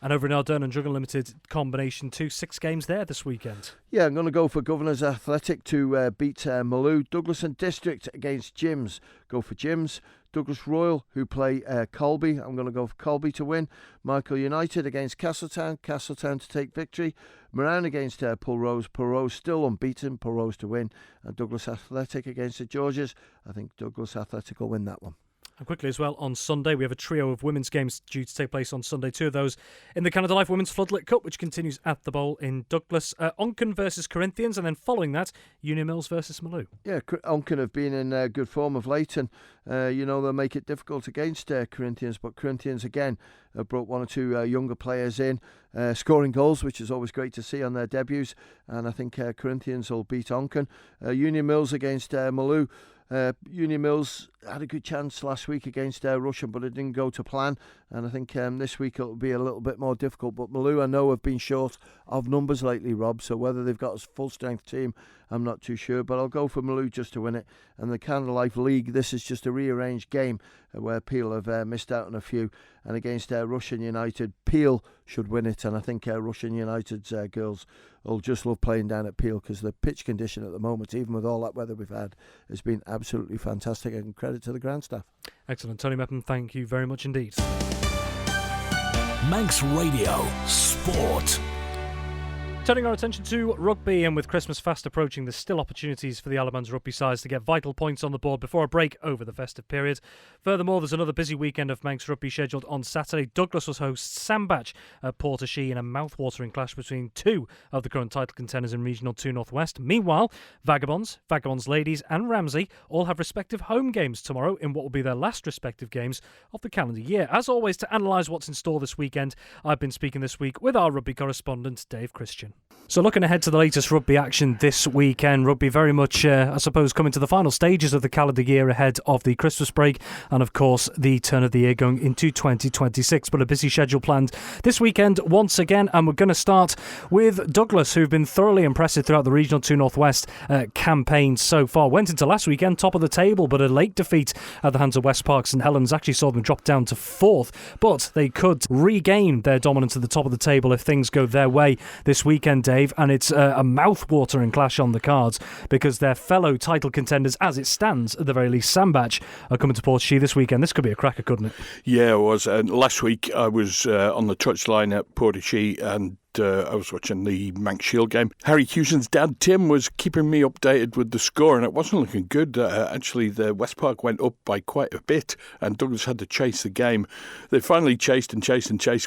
Speaker 2: And over in Ardern and Juggle Limited, combination 2, 6 games there this weekend.
Speaker 4: Yeah, I'm going to go for Governors Athletic to beat Maloo. Douglas and District against Jims. Go for Jims. Douglas Royal, who play Colby. I'm going to go for Colby to win. Michael United against Castletown. Castletown to take victory. Moran against Pulrose. Pulrose still unbeaten. Pulrose to win. And Douglas Athletic against the Georges. I think Douglas Athletic will win that one.
Speaker 2: And quickly as well, on Sunday, we have a trio of women's games due to take place on Sunday. 2 of those in the Canada Life Women's Floodlit Cup, which continues at the Bowl in Douglas. Onken versus Corinthians, and then following that, Union Mills versus Maloo.
Speaker 4: Yeah, Onken have been in good form of late, and they'll make it difficult against Corinthians. But Corinthians, again, have brought 1 or 2 younger players in, scoring goals, which is always great to see on their debuts. And I think Corinthians will beat Onken. Union Mills against Maloo. Union Mills had a good chance last week against Russian, but it didn't go to plan, and I think this week it'll be a little bit more difficult. But Maloo, I know, have been short of numbers lately, Rob, so whether they've got a full strength team, I'm not too sure, but I'll go for Maloo just to win it. And the Canada Life League, this is just a rearranged game where Peel have missed out on a few, and against Russian United, Peel should win it, and I think Russian United's girls will just love playing down at Peel, because the pitch condition at the moment, even with all that weather we've had, has been absolutely fantastic, and credit to the ground staff.
Speaker 2: Excellent. Tony Mepham, thank you very much indeed.
Speaker 1: Manx Radio Sport.
Speaker 2: Turning our attention to rugby, and with Christmas fast approaching, there's still opportunities for the Alamans rugby sides to get vital points on the board before a break over the festive period. Furthermore, there's another busy weekend of Manx rugby scheduled on Saturday. Douglas will host Sandbach at Port-e-Chee in a mouth-watering clash between 2 of the current title contenders in Regional 2 Northwest. Meanwhile, Vagabonds Ladies and Ramsey all have respective home games tomorrow in what will be their last respective games of the calendar year. As always, to analyse what's in store this weekend, I've been speaking this week with our rugby correspondent, Dave Christian. So looking ahead to the latest rugby action this weekend, rugby very much, I suppose, coming to the final stages of the calendar year ahead of the Christmas break and, of course, the turn of the year going into 2026. But a busy schedule planned this weekend once again, and we're going to start with Douglas, who've been thoroughly impressive throughout the Regional 2 Northwest campaign so far. Went into last weekend top of the table, but a late defeat at the hands of West Park St Helens actually saw them drop down to 4th. But they could regain their dominance at the top of the table if things go their way this weekend, Dave. And it's a mouth-watering clash on the cards, because their fellow title contenders, as it stands, at the very least, Sandbach, are coming to Port-e-Chee this weekend. This could be a cracker, couldn't it?
Speaker 5: Yeah, it was. Last week I was on the touchline at Port-e-Chee, and I was watching the Manx Shield game. Harry Hewson's dad, Tim, was keeping me updated with the score, and it wasn't looking good. Actually, the West Park went up by quite a bit, and Douglas had to chase the game. They finally chased,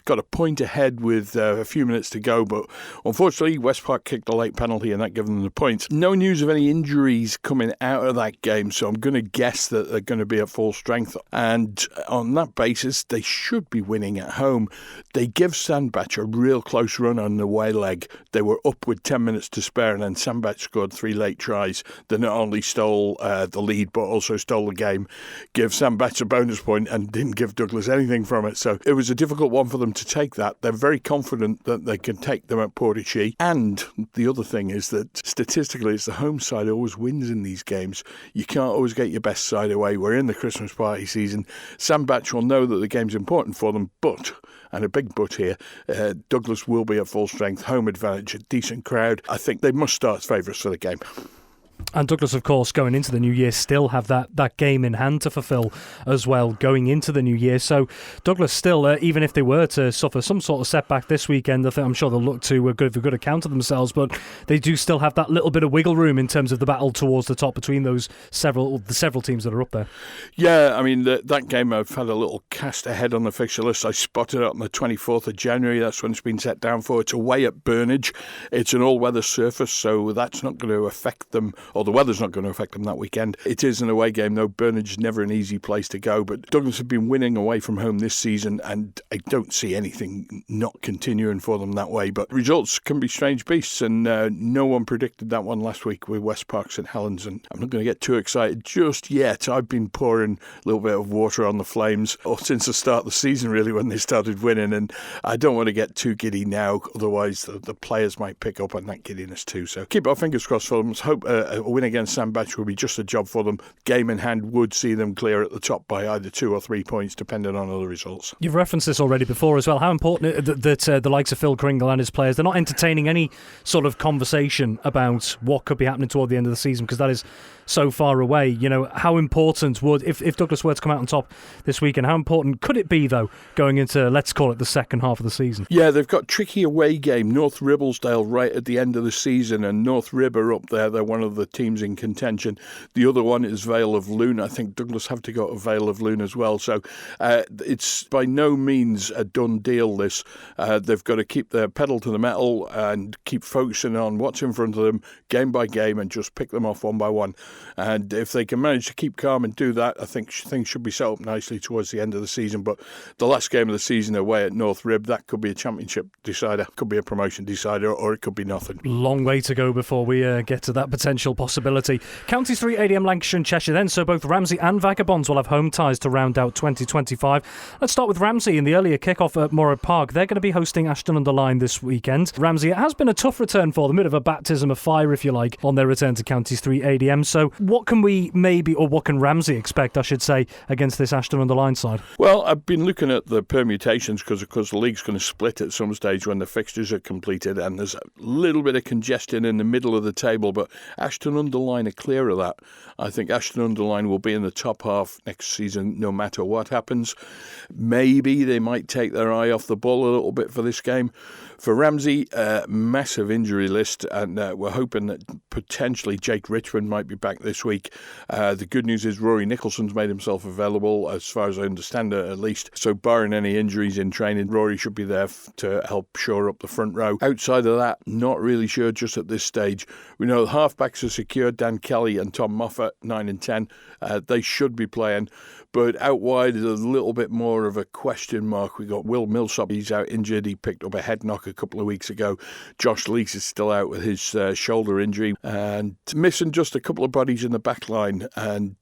Speaker 5: got a point ahead with a few minutes to go, but unfortunately, West Park kicked a late penalty, and that gave them the points. No news of any injuries coming out of that game, so I'm going to guess that they're going to be at full strength, and on that basis, they should be winning at home. They give Sandbach a real close run won on the away leg. They were up with 10 minutes to spare, and then Sandbach scored 3 late tries that not only stole the lead but also stole the game, give Sandbach a bonus point and didn't give Douglas anything from it. So it was a difficult one for them to take that. They're very confident that they can take them at Port-e-Chee. And the other thing is that statistically it's the home side always wins in these games. You can't always get your best side away. We're in the Christmas party season. Sandbach will know that the game's important for them, but, and a big but here, Douglas will be at full strength, home advantage, a decent crowd. I think they must start as favourites for the game.
Speaker 2: And Douglas, of course, going into the new year, still have that game in hand to fulfil as well going into the new year. So Douglas still, even if they were to suffer some sort of setback this weekend, I'm sure they'll look to give a good account of themselves, but they do still have that little bit of wiggle room in terms of the battle towards the top between those several teams that are up there.
Speaker 5: Yeah, I mean, that game, I've had a little cast ahead on the fixture list. I spotted it on the 24th of January. That's when it's been set down for. It's away at Burnage. It's an all-weather surface, so that's not going to affect them, or the weather's not going to affect them that weekend. It is an away game, though. Burnage is never an easy place to go, but Douglas have been winning away from home this season, and I don't see anything not continuing for them that way. But results can be strange beasts, and no one predicted that one last week with West Park St Helens, and I'm not going to get too excited just yet. I've been pouring a little bit of water on the flames since the start of the season, really, when they started winning, and I don't want to get too giddy now, otherwise the players might pick up on that giddiness too. So keep our fingers crossed for them. Let's hope a win against Sandbach will be just a job for them. Game in hand would see them clear at the top by either 2 or 3 points, depending on other results.
Speaker 2: You've referenced this already before as well. How important that the likes of Phil Kringle and his players, they're not entertaining any sort of conversation about what could be happening toward the end of the season, because that is so far away. You know, how important would, if Douglas were to come out on top this weekend, how important could it be, though, going into, let's call it, the second half of the season?
Speaker 5: Yeah, they've got tricky away game, North Ribblesdale, right at the end of the season, and North Rib are up there. They're one of the teams in contention. The other one is Vale of Loon. I think Douglas have to go to Vale of Loon as well. So it's by no means a done deal, this. They've got to keep their pedal to the metal and keep focusing on what's in front of them, game by game, and just pick them off one by one. And if they can manage to keep calm and do that, I think things should be set up nicely towards the end of the season. But the last game of the season away at North Rib, that could be a championship decider, could be a promotion decider, or it could be nothing.
Speaker 2: Long way to go before we get to that potential possibility. Counties 3, ADM, Lancashire and Cheshire then, so both Ramsey and Vagabonds will have home ties to round out 2025. Let's start with Ramsey in the earlier kick-off at Morrow Park. They're going to be hosting Ashton-under-Lyne this weekend. Ramsey, it has been a tough return for them, a bit of a baptism of fire, if you like, on their return to Counties 3 ADM. So what can we what can Ramsey expect, I should say, against this Ashton-under-Lyne side?
Speaker 5: Well, I've been looking at the permutations because, of course, the league's going to split at some stage when the fixtures are completed, and there's a little bit of congestion in the middle of the table, but Ashton-under-Lyne are clear of that. I think Ashton-under-Lyne will be in the top half next season no matter what happens. Maybe they might take their eye off the ball a little bit for this game. For Ramsey, massive injury list, and we're hoping that potentially Jake Richmond might be back this week. The good news is Rory Nicholson's made himself available, as far as I understand it at least. So barring any injuries in training, Rory should be there to help shore up the front row. Outside of that, not really sure just at this stage. We know the halfbacks are secure, Dan Kelly and Tom Moffat, 9 and 10. They should be playing. But out wide is a little bit more of a question mark. We got Will Millsop, he's out injured. He picked up a head knock a couple of weeks ago. Josh Lees is still out with his shoulder injury. And missing just a couple of bodies in the back line. And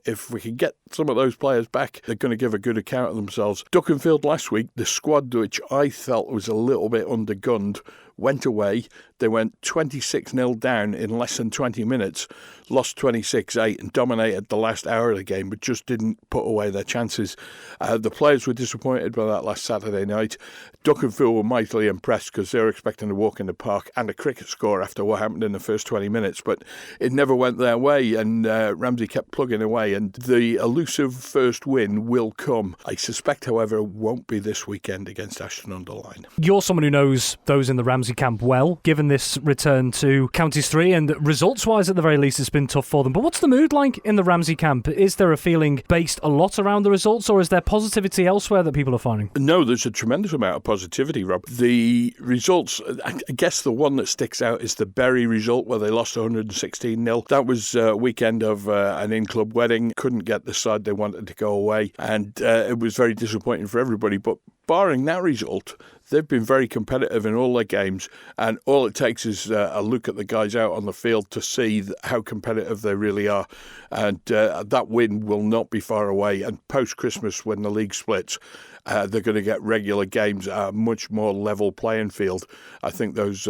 Speaker 5: if we can get some of those players back, they're going to give a good account of themselves. Duckenfield last week, the squad which I felt was a little bit undergunned, went away. They went 26-0 down in less than 20 minutes, lost 26-8 and dominated the last hour of the game, but just didn't put away their chances. The players were disappointed by that last Saturday night. Duckenfield were mightily impressed because they were expecting to walk in the park and a cricket score after what happened in the first 20 minutes, but it never went their way, and Ramsey kept plugging away, and the elusive first win will come. I suspect, however, it won't be this weekend against Ashton-under-Lyne.
Speaker 2: You're someone who knows those in the Ramsey camp well, given this return to Counties 3, and results-wise, at the very least, it's been tough for them. But what's the mood like in the Ramsey camp? Is there a feeling based a lot around the results, or is there positivity elsewhere that people are finding? No,
Speaker 5: there's a tremendous amount of positivity, Rob. The results, I guess the one that sticks out is the Bury result, where they lost 116-0. That was a weekend of an in-club wedding. Couldn't get the side they wanted to go away, and it was very disappointing for everybody. But barring that result, they've been very competitive in all their games, and all it takes is a look at the guys out on the field to see how competitive they really are. And that win will not be far away. And post-Christmas, when the league splits, they're going to get regular games at a much more level playing field. I think those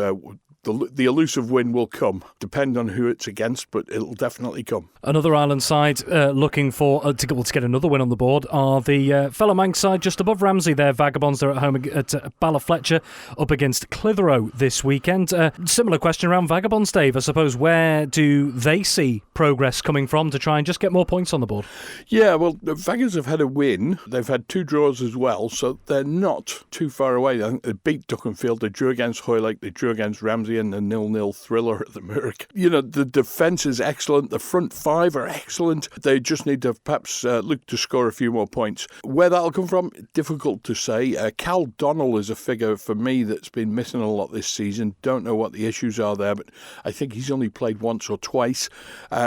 Speaker 5: the elusive win will come. Depend on who it's against, but it'll definitely come.
Speaker 2: Another Island side looking for to get another win on the board are the fellow Manx side just above Ramsey. They're Vagabonds. They're at home at Ballafletcher up against Clitheroe this weekend. Similar question around Vagabonds, Dave. I suppose, where do they see progress coming from to try and just get more points on the board?
Speaker 5: Yeah, well, the Vaggers have had a win. They've had 2 draws as well, so they're not too far away. I think they beat Duckenfield. They drew against Hoylake. They drew against Ramsey in the 0-0 thriller at the Merrick. You know, the defence is excellent. The front 5 are excellent. They just need to perhaps look to score a few more points. Where that'll come from, difficult to say. Cal Donnell is a figure for me that's been missing a lot this season. Don't know what the issues are there, but I think he's only played once or twice.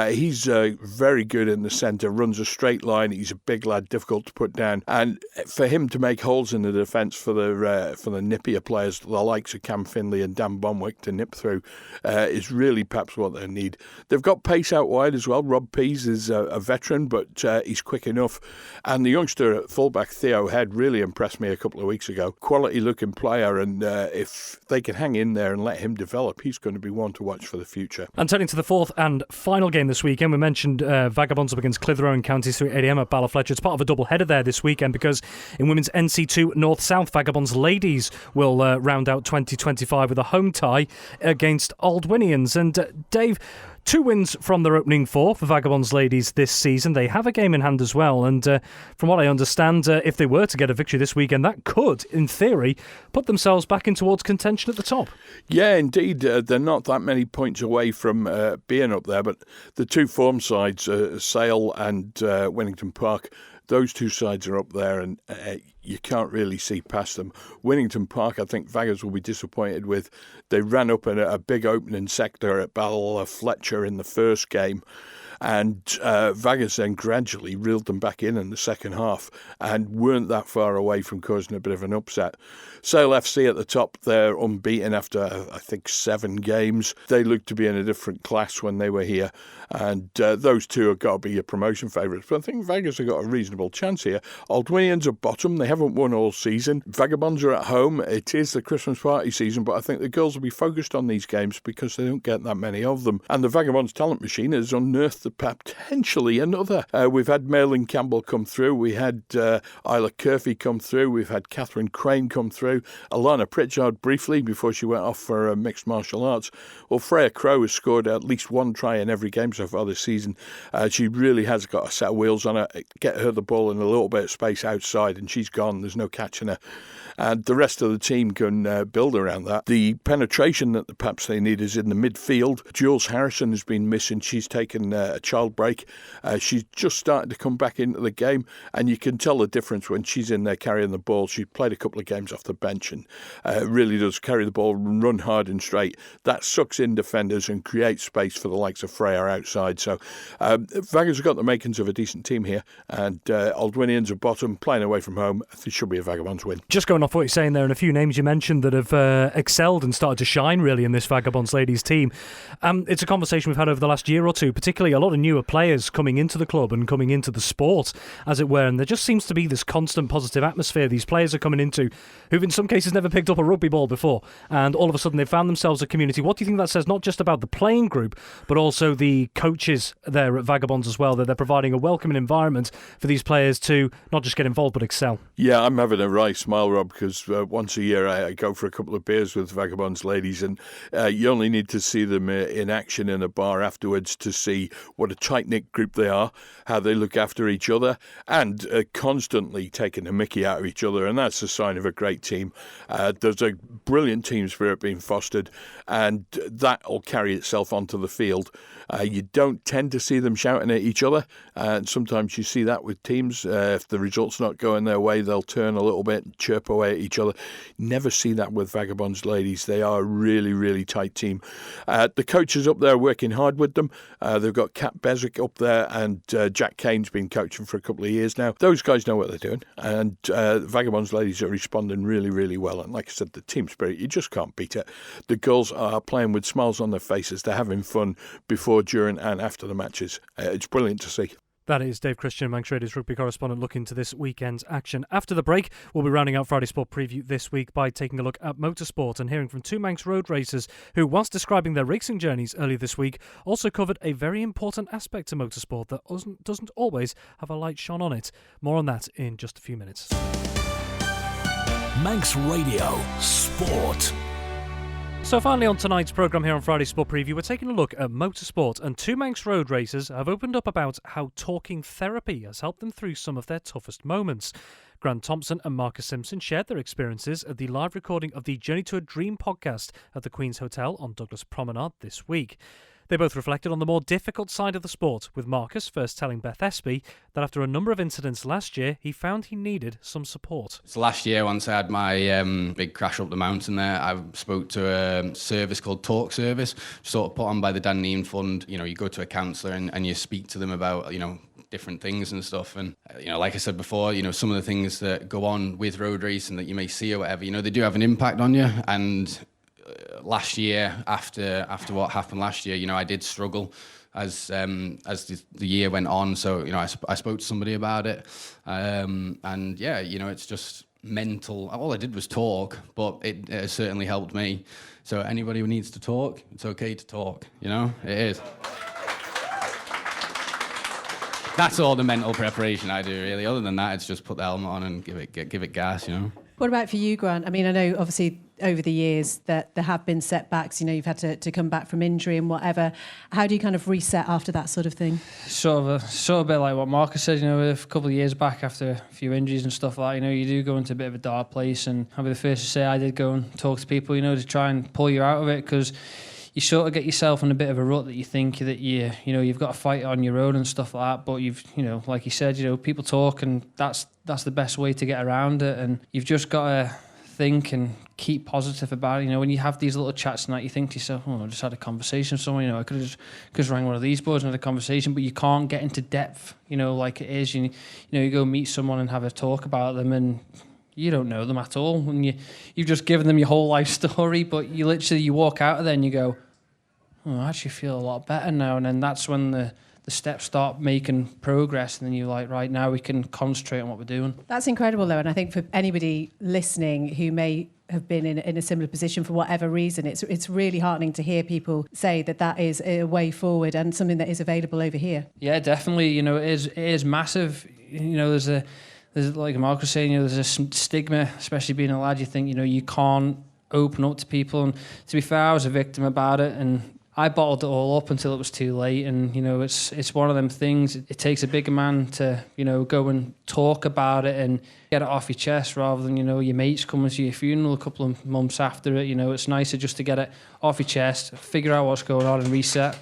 Speaker 5: He's very good in the centre, runs a straight line. He's a big lad, difficult to put down. And for him to make holes in the defence for the nippier players, the likes of Cam Finlay and Dan Bonwick to nip through, is really perhaps what they need. They've got pace out wide as well. Rob Pease is a veteran, but he's quick enough. And the youngster at fullback, Theo Head, really impressed me a couple of weeks ago. Quality-looking player, and if they can hang in there and let him develop, he's going to be one to watch for the future.
Speaker 2: And turning to the fourth and final game this weekend, we mentioned Vagabonds up against Clitheroe and Counties 3 8am at Ballafletcher. It's part of a double header there this weekend because in women's NC2 North-South, Vagabonds ladies will round out 2025 with a home tie against Aldwinians. And Dave, 2 wins from their opening 4 for Vagabonds ladies this season. They have a game in hand as well, and from what I understand, if they were to get a victory this weekend, that could, in theory, put themselves back in towards contention at the top.
Speaker 5: Yeah, indeed. They're not that many points away from being up there, but the 2 form sides, Sale and Winnington Park, those 2 sides are up there, and you can't really see past them. Winnington Park, I think Vaggers will be disappointed with. They ran up in a big opening sector at Ballafletcher in the first game, and Vaggers then gradually reeled them back in the second half and weren't that far away from causing a bit of an upset. Sale FC at the top, they're unbeaten after, I think, 7 games. They looked to be in a different class when they were here, and those 2 have got to be your promotion favourites. But I think Vaggers have got a reasonable chance here. Aldwinians are bottom. They haven't won all season. Vagabonds are at home. It is the Christmas party season, but I think the girls will be focused on these games because they don't get that many of them. And the Vagabonds talent machine has unearthed potentially another. We've had Maylin Campbell come through. We had Isla Curfey come through. We've had Catherine Crane come through. Alana Pritchard briefly before she went off for mixed martial arts. Well, Freya Crow has scored at least 1 try in every game so far this season. She really has got a set of wheels on her. Get her the ball in a little bit of space outside and she's gone. There's no catching her. And the rest of the team can build around that. The penetration that perhaps they need is in the midfield. Jules Harrison has been missing. She's taken a child break. She's just starting to come back into the game, and you can tell the difference when she's in there carrying the ball. She played a couple of games off the bench and really does carry the ball and run hard and straight. That sucks in defenders and creates space for the likes of Freya outside. So Vaggers have got the makings of a decent team here, and Aldwinians are bottom, playing away from home. It should be a Vagabonds win.
Speaker 2: Just going off what you're saying there, and a few names you mentioned that have excelled and started to shine really in this Vagabonds ladies team. It's a conversation we've had over the last year or two, particularly a lot of newer players coming into the club and coming into the sport, as it were, and there just seems to be this constant positive atmosphere these players are coming into who've in some cases never picked up a rugby ball before, and all of a sudden they've found themselves a community. What do you think that says, not just about the playing group but also the coaches there at Vagabonds as well, that they're providing a welcoming environment for these players to not just get involved but excel?
Speaker 5: Yeah, I'm having a right smile, Rob, because once a year I go for a couple of beers with Vagabonds ladies, and you only need to see them in action in a bar afterwards to see what a tight-knit group they are, how they look after each other, and constantly taking a mickey out of each other, and that's a sign of a great team. There's a brilliant team spirit being fostered, and that will carry itself onto the field. You don't tend to see them shouting at each other, and sometimes you see that with teams. If the result's not going their way, they'll turn a little bit and chirp away at each other. Never see that with Vagabonds ladies. They are a really, really tight team. The coaches up there are working hard with them. They've got Pat Beswick up there, and Jack Kane's been coaching for a couple of years now. Those guys know what they're doing, and Vagabonds ladies are responding really, really well. And like I said, the team spirit, you just can't beat it. The girls are playing with smiles on their faces. They're having fun before, during and after the matches. It's brilliant to see.
Speaker 2: That is Dave Christian, Manx Radio's rugby correspondent, looking to this weekend's action. After the break, we'll be rounding out Friday Sport Preview this week by taking a look at motorsport and hearing from two Manx road racers who, whilst describing their racing journeys earlier this week, also covered a very important aspect to motorsport that doesn't always have a light shone on it. More on that in just a few minutes.
Speaker 1: Manx Radio Sport.
Speaker 2: So finally on tonight's programme here on Friday Sport Preview, we're taking a look at motorsport, and two Manx road racers have opened up about how talking therapy has helped them through some of their toughest moments. Grant Thomson and Marcus Simpson shared their experiences at the live recording of the Journey to a Dream podcast at the Queen's Hotel on Douglas Promenade this week. They both reflected on the more difficult side of the sport, with Marcus first telling Beth Espy that after a number of incidents last year, he found he needed some support.
Speaker 6: So last year, once I had my big crash up the mountain there, I spoke to a service called Talk Service, sort of put on by the Dan Nean Fund. You know, you go to a counsellor and you speak to them about, different things and stuff. And, like I said before, some of the things that go on with road racing that you may see or whatever, they do have an impact on you. And last year, after what happened last year, I did struggle as the year went on. So, I spoke to somebody about it. It's just mental. All I did was talk, but it certainly helped me. So anybody who needs to talk, it's okay to talk, it is. That's all the mental preparation I do, really. Other than that, it's just put the helmet on and give it gas,
Speaker 7: What about for you, Grant? I mean, I know obviously over the years that there have been setbacks, you've had to come back from injury and whatever. How do you kind of reset after that sort of thing?
Speaker 8: Sort of a bit like what Marcus said, a couple of years back after a few injuries and stuff like that, you do go into a bit of a dark place, and I'll be the first to say I did go and talk to people, to try and pull you out of it, because you sort of get yourself in a bit of a rut that you think that you've got to fight on your own and stuff like that. But you've, like you said, people talk, and that's the best way to get around it. And you've just got to think and keep positive about it. When you have these little chats and that, you think to yourself, I just had a conversation with someone. I could have just rang one of these boys and had a conversation, but you can't get into depth, like it is. You go meet someone and have a talk about them, and you don't know them at all, and you've just given them your whole life story, but you walk out of there and you go, I actually feel a lot better now. And then that's when the steps start making progress, and then you're like, right, now we can concentrate on what we're doing. That's
Speaker 7: incredible, though, and I think for anybody listening who may have been in a similar position for whatever reason, it's really heartening to hear people say that is a way forward and something that is available over here.
Speaker 8: Yeah, definitely. It is massive. There's like Mark was saying, there's a stigma, especially being a lad. You think, you can't open up to people. And to be fair, I was a victim about it, and I bottled it all up until it was too late. And, it's one of them things. It takes a bigger man to, go and talk about it and get it off your chest, rather than, your mates coming to your funeral a couple of months after it. It's nicer just to get it off your chest, figure out what's going on and reset.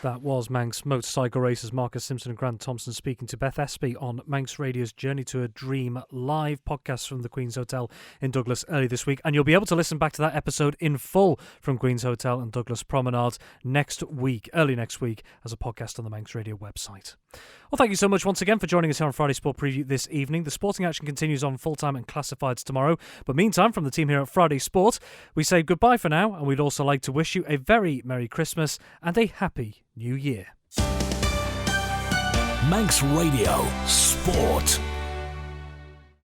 Speaker 2: That was Manx motorcycle racers Marcus Simpson and Grant Thomson speaking to Beth Espy on Manx Radio's Journey to a Dream live podcast from the Queen's Hotel in Douglas early this week. And you'll be able to listen back to that episode in full from Queen's Hotel and Douglas Promenade early next week, as a podcast on the Manx Radio website. Well, thank you so much once again for joining us here on Friday Sport Preview this evening. The sporting action continues on full-time and classifieds tomorrow. But meantime, from the team here at Friday Sport, we say goodbye for now, and we'd also like to wish you a very Merry Christmas and a Happy New Year.
Speaker 1: Manx Radio Sport.